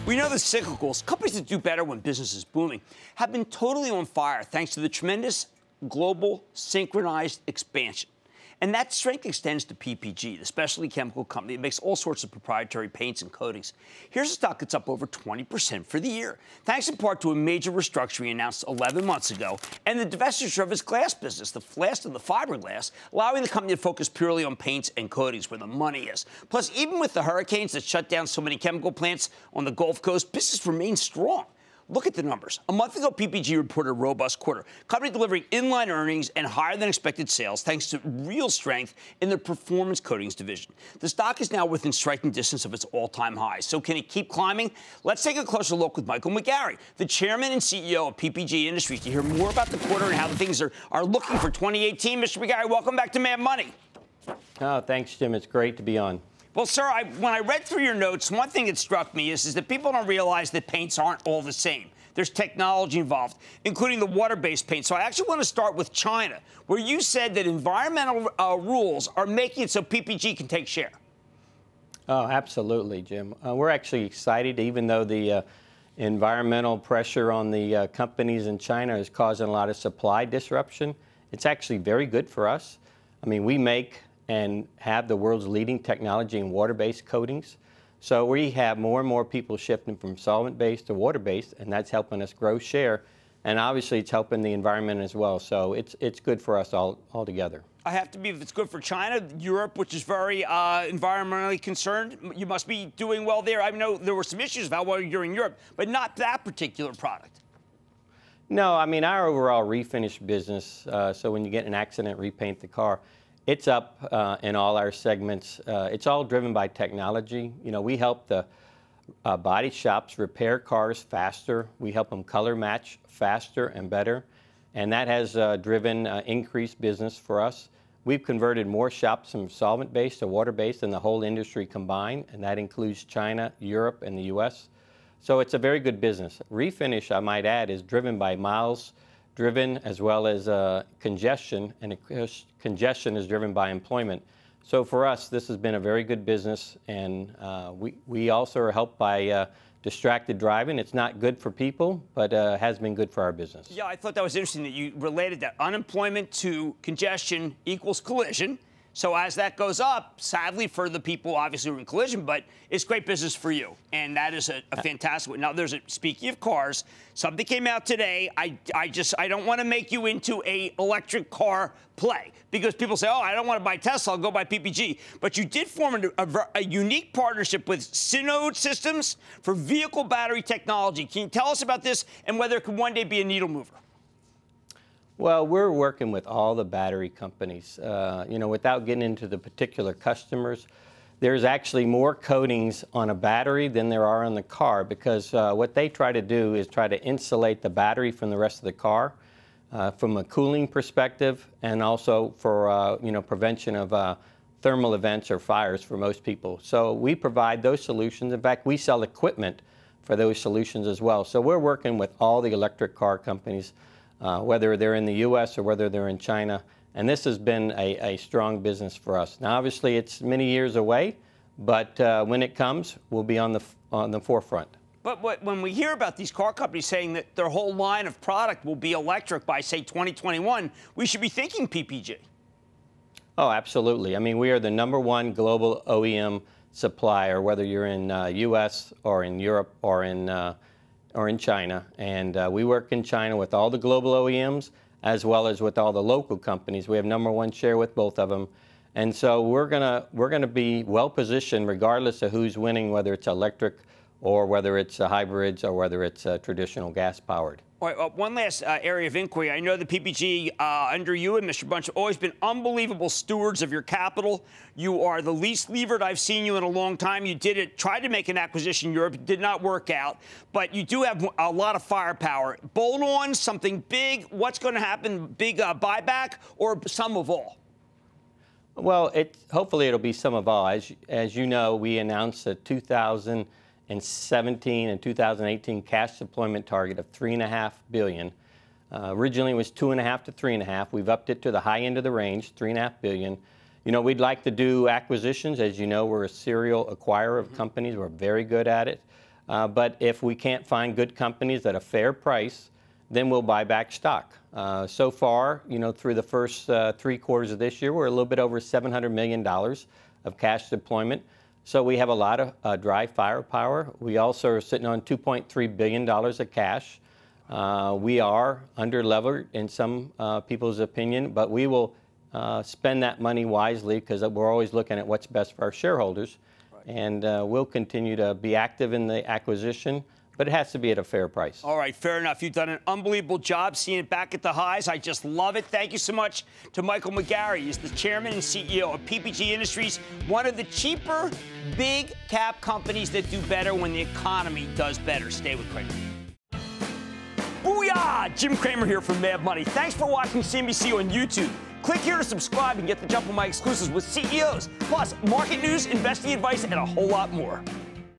We know the cyclicals, companies that do better when business is booming, have been totally on fire thanks to the tremendous global synchronized expansion. And that strength extends to PPG, the specialty chemical company that makes all sorts of proprietary paints and coatings. Here's a stock that's up over 20% for the year, thanks in part to a major restructuring announced 11 months ago and the divestiture of its glass business, the Flast and the fiberglass, allowing the company to focus purely on paints and coatings where the money is. Plus, even with the hurricanes that shut down so many chemical plants on the Gulf Coast, business remains strong. Look at the numbers. A month ago, PPG reported a robust quarter. Company delivering inline earnings and higher than expected sales thanks to real strength in the performance coatings division. The stock is now within striking distance of its all-time high. So can it keep climbing? Let's take a closer look with Michael McGarry, the chairman and CEO of PPG Industries, to hear more about the quarter and how the things are looking for 2018. Mr. McGarry, welcome back to Mad Money. Oh, thanks, Jim. It's great to be on. Well, sir, when I read through your notes, one thing that struck me is that people don't realize that paints aren't all the same. There's technology involved, including the water-based paint. So I actually want to start with China, where you said that environmental rules are making it so PPG can take share. Oh, absolutely, Jim. We're actually excited, even though the environmental pressure on the companies in China is causing a lot of supply disruption. It's actually very good for us. I mean, we make and have the world's leading technology in water-based coatings. So we have more and more people shifting from solvent-based to water-based, and that's helping us grow share. And obviously, it's helping the environment as well. So it's good for us all together. I have to be, if it's good for China, Europe, which is very environmentally concerned, you must be doing well there. I know there were some issues about why you're in Europe, but not that particular product. No, I mean, our overall refinish business, so when you get in an accident, repaint the car, it's up in all our segments. It's all driven by technology. You know, we help the body shops repair cars faster. We help them color match faster and better. And that has driven increased business for us. We've converted more shops from solvent-based to water-based than the whole industry combined, and that includes China, Europe, and the U.S. So it's a very good business. Refinish, I might add, is driven by miles driven as well as congestion, and congestion is driven by employment. So for us, this has been a very good business, and we also are helped by distracted driving. It's not good for people, but has been good for our business. Yeah, I thought that was interesting that you related that unemployment to congestion equals collision. So as that goes up, sadly for the people obviously who are in collision, but it's great business for you. And that is a fantastic one. Now, speaking of cars, something came out today. I don't want to make you into a electric car play because people say, oh, I don't want to buy Tesla, I'll go buy PPG. But you did form a unique partnership with Synode Systems for vehicle battery technology. Can you tell us about this and whether it could one day be a needle mover? Well, we're working with all the battery companies. You know, without getting into the particular customers, there's actually more coatings on a battery than there are on the car because what they try to do is try to insulate the battery from the rest of the car from a cooling perspective and also for, you know, prevention of thermal events or fires for most people. So we provide those solutions. In fact, we sell equipment for those solutions as well. So we're working with all the electric car companies, whether they're in the U.S. or whether they're in China. And this has been a strong business for us. Now, obviously, it's many years away, but when it comes, we'll be on the forefront. But when we hear about these car companies saying that their whole line of product will be electric by, say, 2021, we should be thinking PPG. Oh, absolutely. I mean, we are the #1 global OEM supplier, whether you're in U.S. or in Europe or in China. And we work in China with all the global OEMs as well as with all the local companies. We have #1 share with both of them. And so we're gonna be well positioned regardless of who's winning, whether it's electric or whether it's hybrids or whether it's traditional gas powered. All right, one last area of inquiry. I know the PPG under you and Mr. Bunch have always been unbelievable stewards of your capital. You are the least levered I've seen you in a long time. You tried to make an acquisition in Europe. It did not work out. But you do have a lot of firepower. Bolt on, something big. What's going to happen? Big buyback or some of all? Well, hopefully it'll be some of all. As you know, we announced a 2017 and 2018 cash deployment target of $3.5 billion. Originally it was 2.5 to 3.5. We've upped it to the high end of the range, $3.5 billion. You know, we'd like to do acquisitions. As you know, we're a serial acquirer of companies. We're very good at it. But if we can't find good companies at a fair price, then we'll buy back stock. So far, through the first 3 quarters of this year, we're a little bit over $700 million of cash deployment. So we have a lot of dry firepower. We also are sitting on $2.3 billion of cash. We are under-levered in some people's opinion, but we will spend that money wisely because we're always looking at what's best for our shareholders. Right. And we'll continue to be active in the acquisition, but it has to be at a fair price. All right, fair enough. You've done an unbelievable job seeing it back at the highs. I just love it. Thank you so much to Michael McGarry. He's the chairman and CEO of PPG Industries, one of the cheaper big cap companies that do better when the economy does better. Stay with Cramer. Booyah! Jim Cramer here from Mad Money. Thanks for watching CNBC on YouTube. Click here to subscribe and get the jump on my exclusives with CEOs, plus market news, investing advice, and a whole lot more.